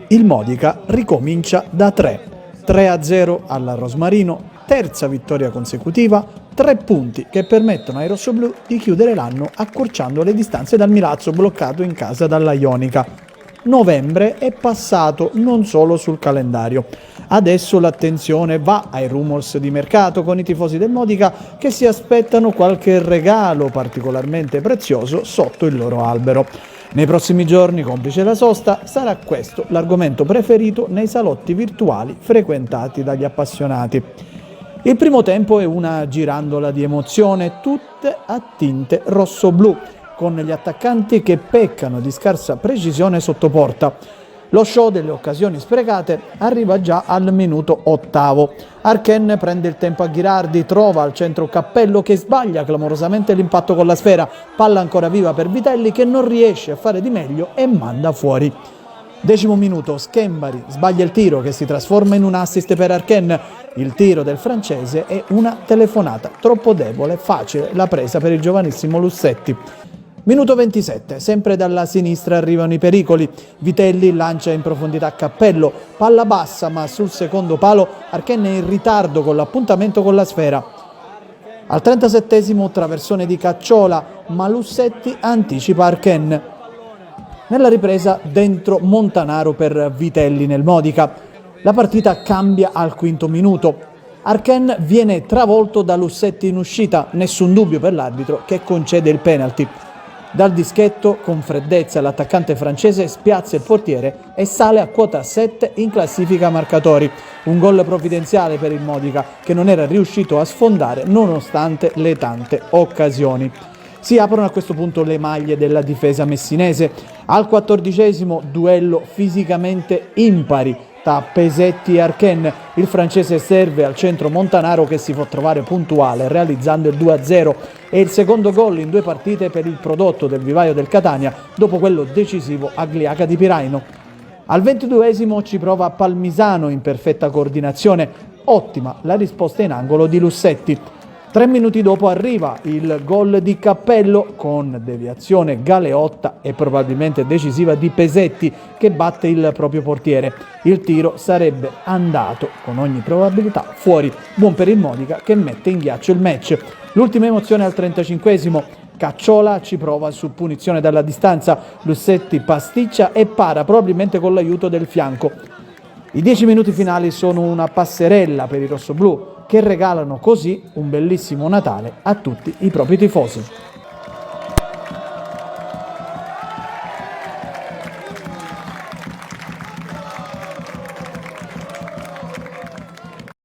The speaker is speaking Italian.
Il Modica ricomincia da 3-0 alla Rosmarino, terza vittoria consecutiva, 3 punti che permettono ai rossoblù di chiudere l'anno accorciando le distanze dal Milazzo bloccato in casa dalla Ionica. Novembre è passato non solo sul calendario. Adesso l'attenzione va ai rumors di mercato con i tifosi del Modica che si aspettano qualche regalo particolarmente prezioso sotto il loro albero. Nei prossimi giorni, complice la sosta, sarà questo l'argomento preferito nei salotti virtuali frequentati dagli appassionati. Il primo tempo è una girandola di emozione, tutte a tinte rosso-blu, con gli attaccanti che peccano di scarsa precisione sotto porta. Lo show delle occasioni sprecate arriva già al minuto 8. Arken prende il tempo a Ghirardi, trova al centro Cappello che sbaglia clamorosamente l'impatto con la sfera, palla ancora viva per Vitelli che non riesce a fare di meglio e manda fuori. 10° minuto, Schembari sbaglia il tiro che si trasforma in un assist per Arken. Il tiro del francese è una telefonata, troppo debole, facile la presa per il giovanissimo Lussetti. Minuto 27, sempre dalla sinistra arrivano i pericoli. Vitelli lancia in profondità Cappello, palla bassa ma sul secondo palo Arken è in ritardo con l'appuntamento con la sfera. Al 37° traversone di Cacciola, ma Lussetti anticipa Arken. Nella ripresa dentro Montanaro per Vitelli nel Modica. La partita cambia al 5° minuto. Arken viene travolto da Lussetti in uscita, nessun dubbio per l'arbitro che concede il penalty. Dal dischetto, con freddezza, l'attaccante francese spiazza il portiere e sale a quota 7 in classifica marcatori. Un gol provvidenziale per il Modica che non era riuscito a sfondare nonostante le tante occasioni. Si aprono a questo punto le maglie della difesa messinese. Al 14° duello fisicamente impari tra Pesetti e Arken. Il francese serve al centro Montanaro che si può trovare puntuale realizzando il 2-0. È il secondo gol in 2 partite per il prodotto del vivaio del Catania dopo quello decisivo a Gliaca di Piraino. Al 22° ci prova Palmisano in perfetta coordinazione. Ottima la risposta in angolo di Lussetti. 3 minuti dopo arriva il gol di Cappello con deviazione galeotta e probabilmente decisiva di Pesetti che batte il proprio portiere. Il tiro sarebbe andato con ogni probabilità fuori. Buon per il Modica che mette in ghiaccio il match. L'ultima emozione al 35°. Cacciola ci prova su punizione dalla distanza. Lussetti pasticcia e para probabilmente con l'aiuto del fianco. I 10 minuti finali sono una passerella per i rossoblù che regalano così un bellissimo Natale a tutti i propri tifosi.